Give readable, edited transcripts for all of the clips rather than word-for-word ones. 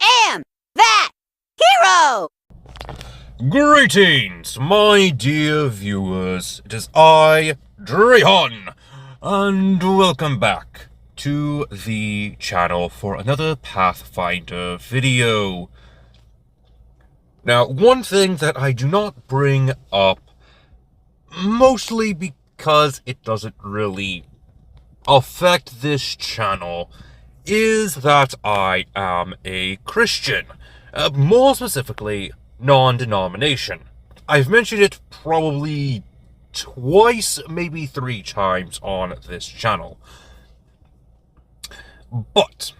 am that hero! Greetings, my dear viewers. It is I, Drehon, and welcome back to the channel for another Pathfinder video. Now, one thing that I do not bring up, mostly because it doesn't really affect this channel, is that I am a Christian. More specifically, non-denomination. I've mentioned it probably twice, maybe 3 times on this channel. But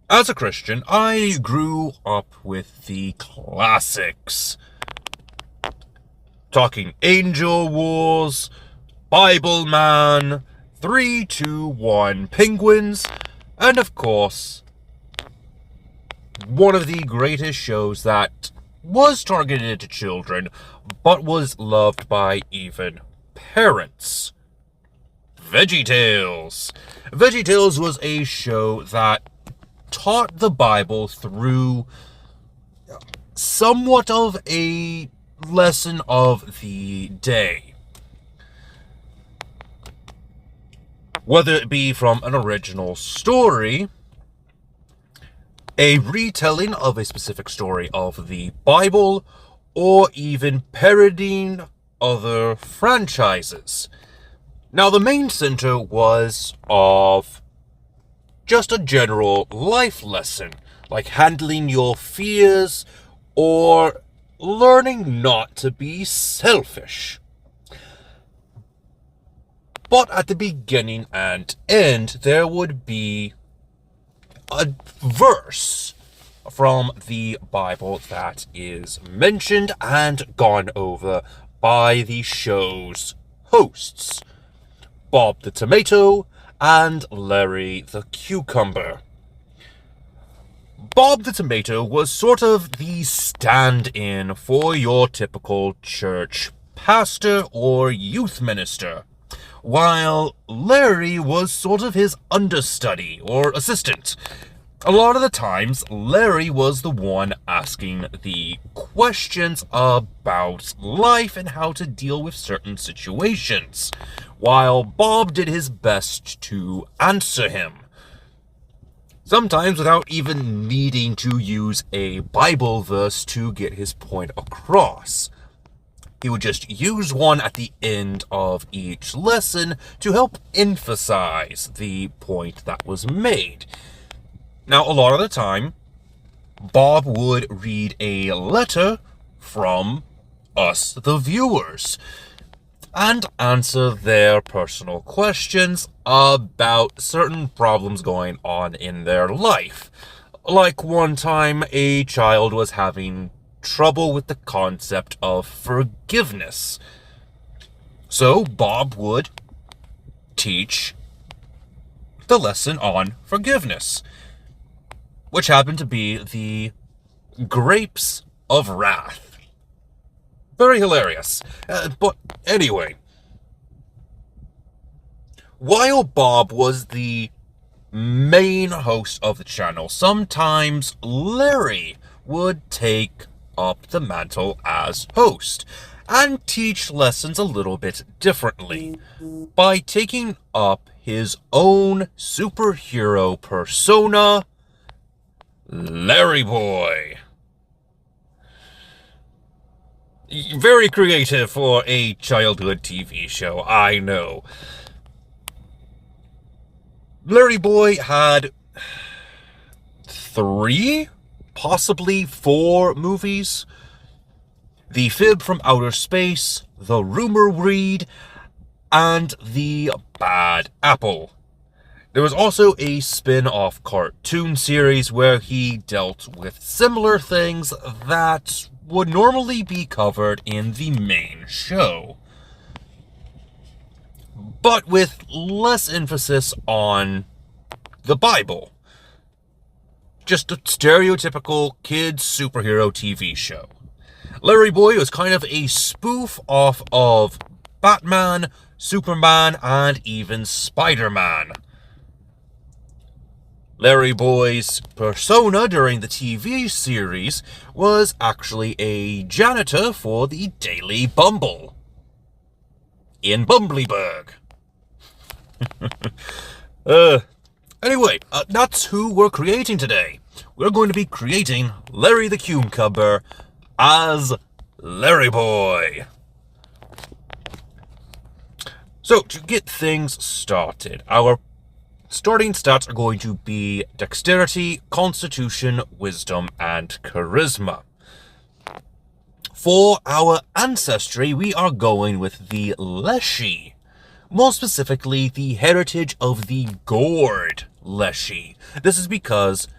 as a Christian, I grew up with the classics. Talking Angel Wars, Bible Man, 3-2-1 Penguins, and of course, one of the greatest shows that was targeted to children, but was loved by even parents. Veggie Tales. Veggie Tales was a show that taught the Bible through somewhat of a lesson of the day. Whether it be from an original story, a retelling of a specific story of the Bible, or even parodying other franchises. Now, the main center was of just a general life lesson, like handling your fears or learning not to be selfish. But at the beginning and end, there would be a verse from the Bible that is mentioned and gone over by the show's hosts, Bob the Tomato and Larry the Cucumber. Bob the Tomato was sort of the stand-in for your typical church pastor or youth minister, while Larry was sort of his understudy or assistant. A lot of the times, Larry was the one asking the questions about life and how to deal with certain situations, while Bob did his best to answer him. Sometimes without even needing to use a Bible verse to get his point across. He would just use one at the end of each lesson to help emphasize the point that was made. Now, a lot of the time, Bob would read a letter from us, the viewers, and answer their personal questions about certain problems going on in their life. Like one time, a child was having trouble with the concept of forgiveness. So Bob would teach the lesson on forgiveness, which happened to be the grapes of wrath. Very hilarious. But anyway, while Bob was the main host of the channel, sometimes Larry would take up the mantle as host and teach lessons a little bit differently by taking up his own superhero persona, Larry Boy. Very creative for a childhood TV show, I know. Larry Boy had 3, possibly 4 movies. The Fib from Outer Space, The Rumor Read, and The Bad Apple. There was also a spin-off cartoon series where he dealt with similar things that would normally be covered in the main show, but with less emphasis on the Bible. Just a stereotypical kids superhero TV show. Larry Boy was kind of a spoof off of Batman, Superman, and even Spider-Man. Larry Boy's persona during the TV series was actually a janitor for the Daily Bumble in Bumbleberg. Anyway, that's who we're creating today. We're going to be creating Larry the Cucumber as Larry Boy. So, to get things started, our starting stats are going to be Dexterity, Constitution, Wisdom, and Charisma. For our Ancestry, we are going with the Leshy. More specifically, the heritage of the gourd Leshy. This is because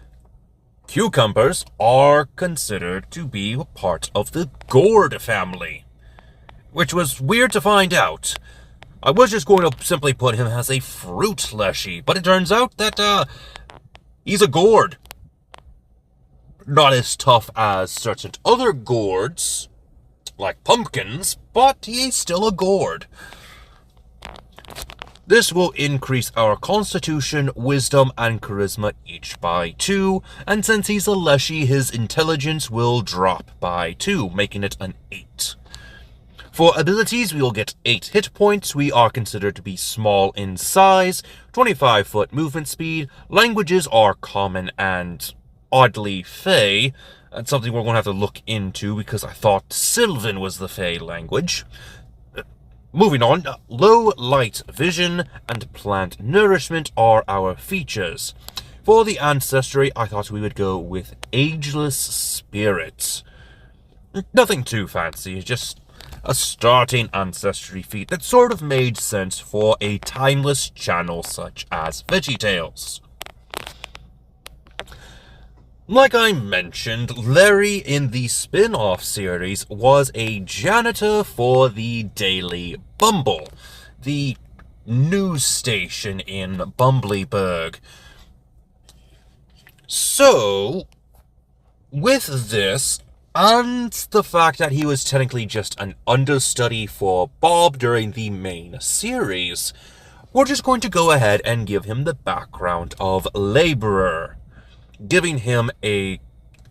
cucumbers are considered to be a part of the gourd family, which was weird to find out. I was just going to simply put him as a fruit Leshy, but it turns out that he's a gourd. Not as tough as certain other gourds, like pumpkins, but he's still a gourd. This will increase our Constitution, Wisdom, and Charisma each by 2, and since he's a Leshy, his Intelligence will drop by 2, making it an 8. For abilities, we will get 8 hit points. We are considered to be small in size, 25-foot movement speed. Languages are common and oddly Fey. That's something we're going to have to look into because I thought Sylvan was the Fey language. Moving on, low light vision and plant nourishment are our features. For the Ancestry, I thought we would go with Ageless Spirits. Nothing too fancy, just a starting Ancestry feat that sort of made sense for a timeless channel such as Veggie Tales. Like I mentioned, Larry in the spin-off series was a janitor for the Daily Bumble, the news station in Bumbleberg. So, with this, and the fact that he was technically just an understudy for Bob during the main series, we're just going to go ahead and give him the background of laborer, giving him a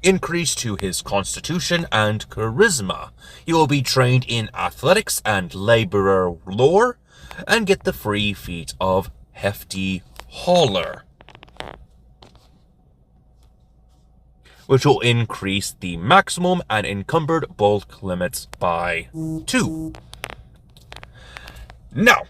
increase to his Constitution and Charisma. He will be trained in Athletics and Laborer lore, and get the free feat of Hefty Hauler, which will increase the maximum and encumbered bulk limits by 2. Now,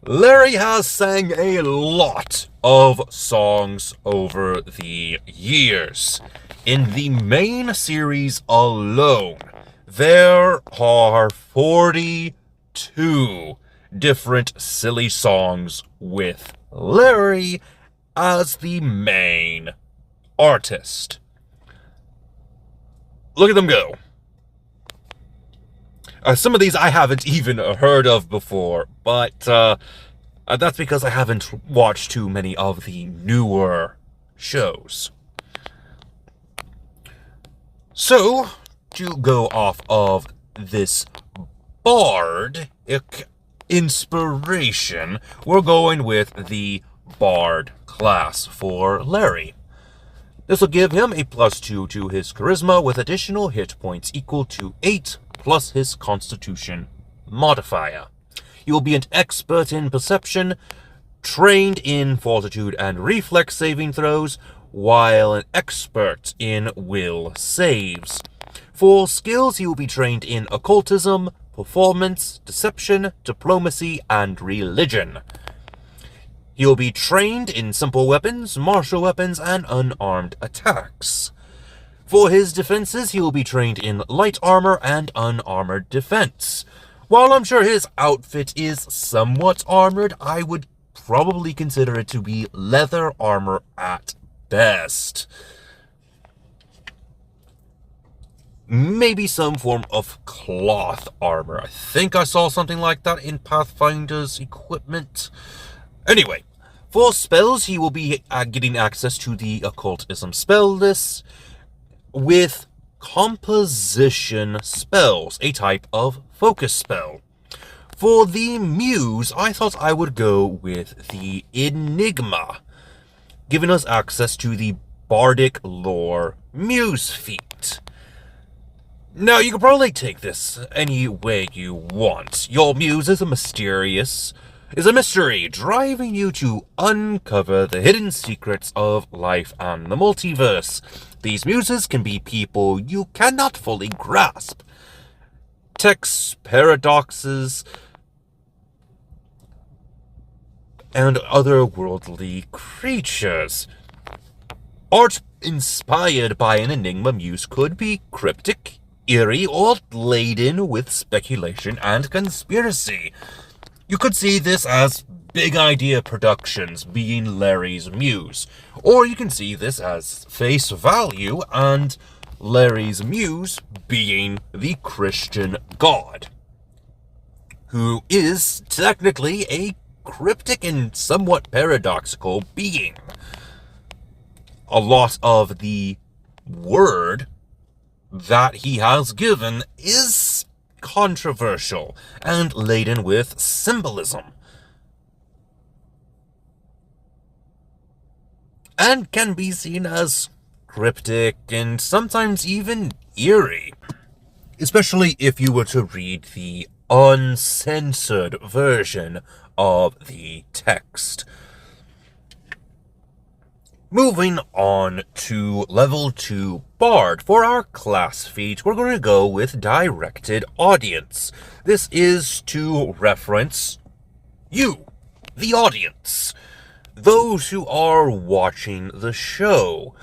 Larry has sang a lot of songs over the years. In the main series alone, there are 42 different silly songs with Larry as the main artist. Look at them go. Some of these I haven't even heard of before, but that's because I haven't watched too many of the newer shows. So, to go off of this bard inspiration, we're going with the bard class for Larry. This will give him a +2 to his charisma with additional hit points equal to 8 plus his constitution modifier. He will be an expert in perception, trained in fortitude and reflex saving throws, while an expert in will saves. For skills, he will be trained in occultism, performance, deception, diplomacy, and religion. He will be trained in simple weapons, martial weapons, and unarmed attacks. For his defenses, he will be trained in light armor and unarmored defense. While I'm sure his outfit is somewhat armored, I would probably consider it to be leather armor at best. Maybe some form of cloth armor. I think I saw something like that in Pathfinder's equipment. Anyway, for spells, he will be getting access to the occultism spell list with composition spells, a type of focus spell. For the muse, I thought I would go with the Enigma. giving us access to the Bardic Lore Muse feat. Now, you can probably take this any way you want. Your muse is a mystery, driving you to uncover the hidden secrets of life and the multiverse. These muses can be people you cannot fully grasp. Texts, paradoxes, and otherworldly creatures. Art inspired by an Enigma muse could be cryptic, eerie, or laden with speculation and conspiracy. You could see this as Big Idea Productions being Larry's muse, or you can see this as face value and Larry's muse being the Christian God, who is technically a cryptic and somewhat paradoxical being. A lot of the word that he has given is controversial and laden with symbolism, and can be seen as cryptic and sometimes even eerie, especially if you were to read the uncensored version of the text. Moving on to level 2 Bard. For our class feat, we're going to go with Directed Audience. This is to reference you, the audience, those who are watching the show.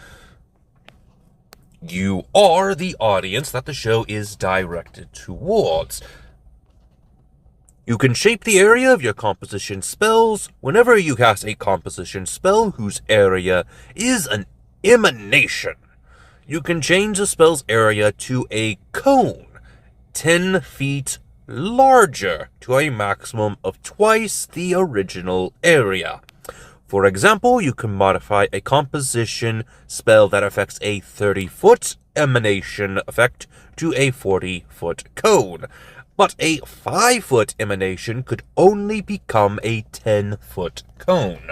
You are the audience that the show is directed towards. You can shape the area of your composition spells whenever you cast a composition spell whose area is an emanation. You can change the spell's area to a cone, 10 feet larger, to a maximum of twice the original area. For example, you can modify a composition spell that affects a 30-foot emanation effect to a 40-foot cone. But a 5-foot emanation could only become a 10-foot cone.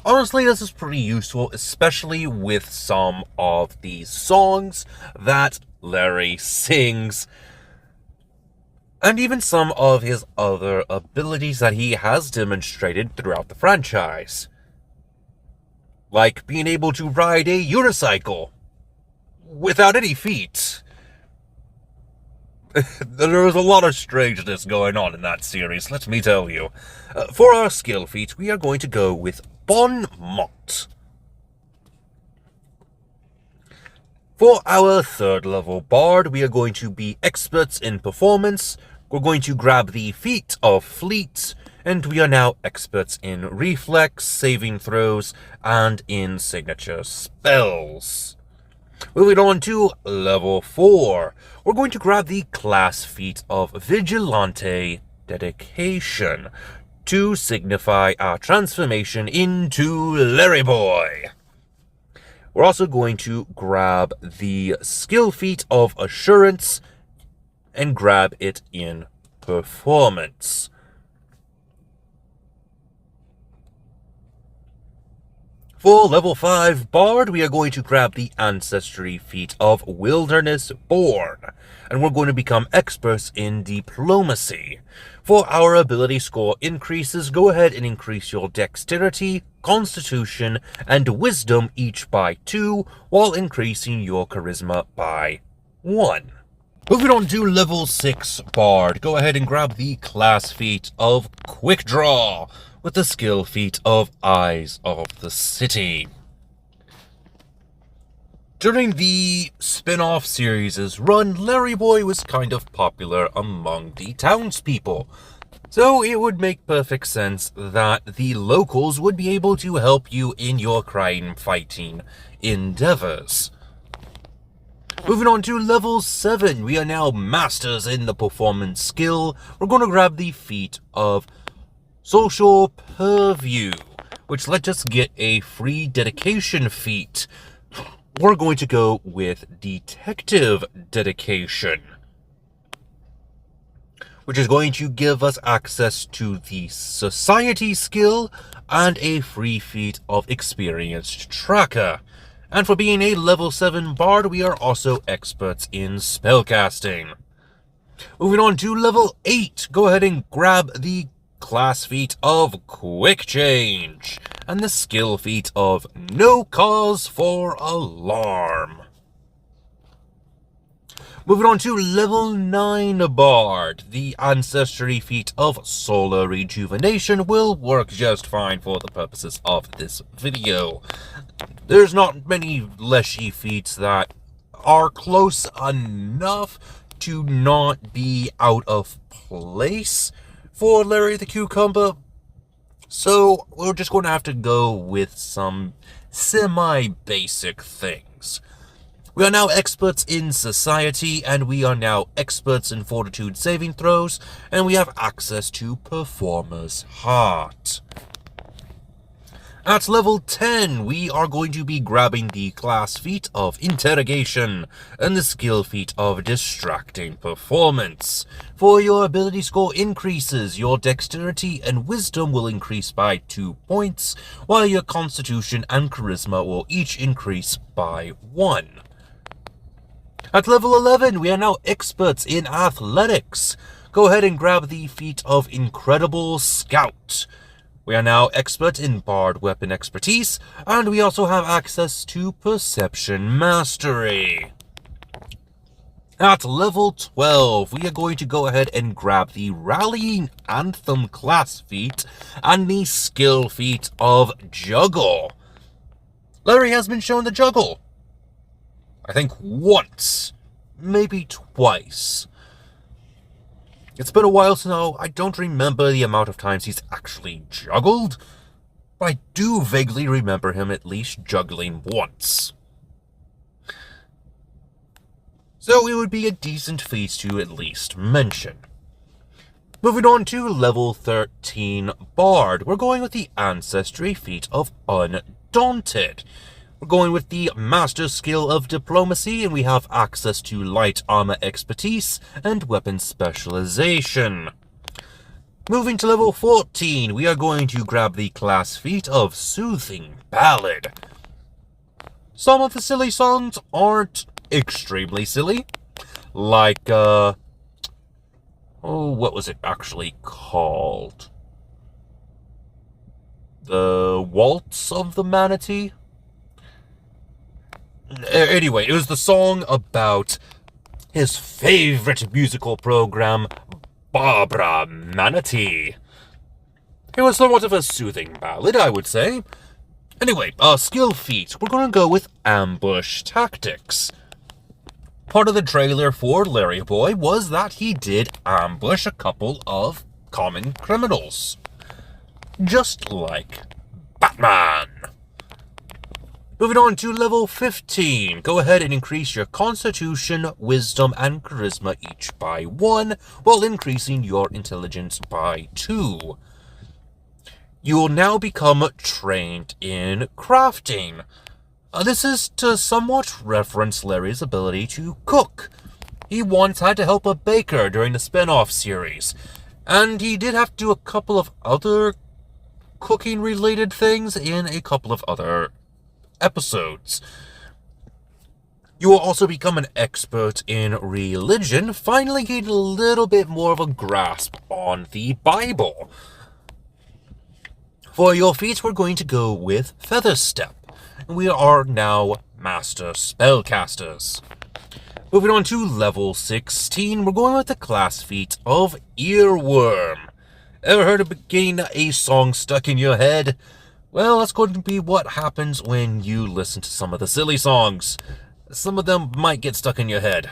Honestly, this is pretty useful, especially with some of these songs that Larry sings, and even some of his other abilities that he has demonstrated throughout the franchise. Like being able to ride a unicycle without any feet. There was a lot of strangeness going on in that series, let me tell you. For our skill feat, we are going to go with Bon Mot. For our 3rd level Bard, we are going to be experts in performance. We're going to grab the feat of Fleet, and we are now experts in reflex, saving throws, and in signature spells. Moving on to level 4, we're going to grab the class feat of Vigilante Dedication to signify our transformation into Larry Boy. We're also going to grab the skill feat of Assurance and grab it in Performance. For level 5 Bard, we are going to grab the Ancestry feat of Wilderness Born, and we're going to become experts in Diplomacy. For our ability score increases, go ahead and increase your Dexterity, Constitution, and Wisdom each by 2, while increasing your Charisma by 1. Moving on to level 6 Bard, go ahead and grab the class feat of Quick Draw, with the skill feat of Eyes of the City. During the spin-off series' run, Larry Boy was kind of popular among the townspeople, so it would make perfect sense that the locals would be able to help you in your crime-fighting endeavors. Moving on to level 7, we are now masters in the performance skill. We're going to grab the feat of Social Purview, which lets us get a free dedication feat. We're going to go with Detective Dedication. which is going to give us access to the Society skill and a free feat of Experienced Tracker. And for being a level 7 bard, we are also experts in spellcasting. Moving on to level 8, go ahead and grab the class feat of Quick Change and the skill feat of No Cause for Alarm. Moving on to level 9 bard, the Ancestry feat of Solar Rejuvenation will work just fine for the purposes of this video. There's not many Leshy feats that are close enough to not be out of place for Larry the Cucumber, so we're just going to have to go with some semi-basic things. We are now experts in Society, and we are now experts in Fortitude saving throws, and we have access to Performer's Heart. At level 10, we are going to be grabbing the class feat of Interrogation and the skill feat of Distracting Performance. For your ability score increases, your Dexterity and Wisdom will increase by 2 points, while your Constitution and Charisma will each increase by 1. At level 11, we are now experts in Athletics. Go ahead and grab the feat of Incredible Scout. We are now expert in Bard Weapon Expertise, and we also have access to Perception Mastery. At level 12, we are going to go ahead and grab the Rallying Anthem class feat and the skill feat of Juggle. Larry has been shown to juggle. I think once, maybe twice. It's been a while, so I don't remember the amount of times he's actually juggled, but I do vaguely remember him at least juggling once. So it would be a decent feat to at least mention. Moving on to level 13 Bard, we're going with the Ancestry feat of Undaunted. We're going with the Master skill of Diplomacy, and we have access to Light Armor Expertise and Weapon Specialization. Moving to level 14, we are going to grab the class feat of Soothing Ballad. Some of the silly songs aren't extremely silly, like, what was it actually called? The Waltz of the Manatee? Anyway, it was the song about his favorite musical program, Barbara Manatee. It was somewhat of a soothing ballad, I would say. Anyway, skill feat, we're going to go with Ambush Tactics. Part of the trailer for Larry Boy was that he did ambush a couple of common criminals. Just like Batman. Moving on to level 15, go ahead and increase your Constitution, Wisdom, and Charisma each by 1, while increasing your Intelligence by 2. You will now become trained in crafting. This is to somewhat reference Larry's ability to cook. He once had to help a baker during the spin-off series, and he did have to do a couple of other cooking-related things in a couple of other episodes. You will also become an expert in religion, finally getting a little bit more of a grasp on the Bible. For your feats, we're going to go with Featherstep. We are now Master Spellcasters. Moving on to level 16, we're going with the class feat of Earworm. Ever heard of getting a song stuck in your head? Well, that's going to be what happens when you listen to some of the silly songs. Some of them might get stuck in your head.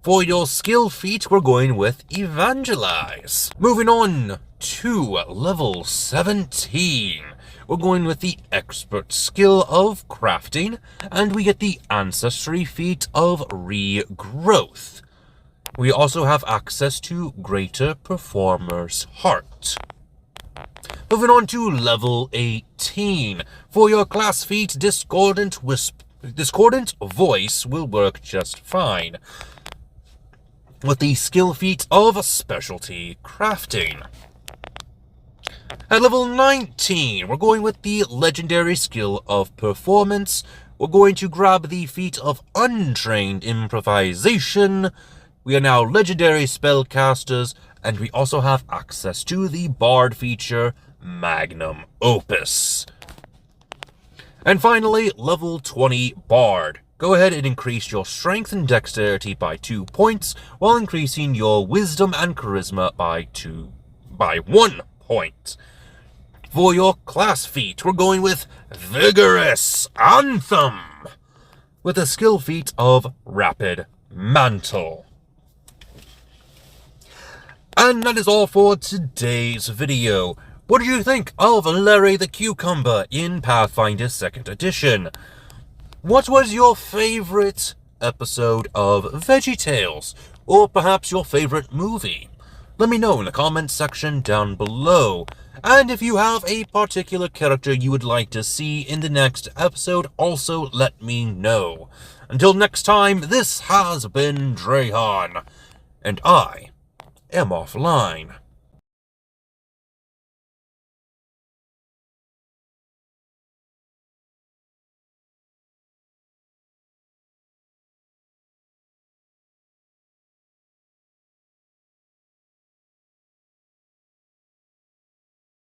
For your skill feat, we're going with Evangelize. Moving on to level 17. We're going with the Expert skill of Crafting, and we get the Ancestry feat of Regrowth. We also have access to Greater Performer's Heart. Moving on to level 18. For your class feat, Discordant Voice will work just fine. with the skill feat of specialty crafting. At level 19, we're going with the legendary skill of performance. We're going to grab the feat of untrained improvisation. We are now legendary spellcasters, and we also have access to the bard feature, Magnum Opus. And finally, level 20 bard. Go ahead and increase your strength and dexterity by 2 points, while increasing your wisdom and charisma by 1 point. For your class feat, we're going with Vigorous Anthem, with a skill feat of Rapid Mantle. And that is all for today's video. What did you think of Larry the Cucumber in Pathfinder 2nd Edition? What was your favourite episode of Veggie Tales? Or perhaps your favourite movie? Let me know in the comments section down below. And if you have a particular character you would like to see in the next episode, also let me know. Until next time, this has been Drehan, and I am offline.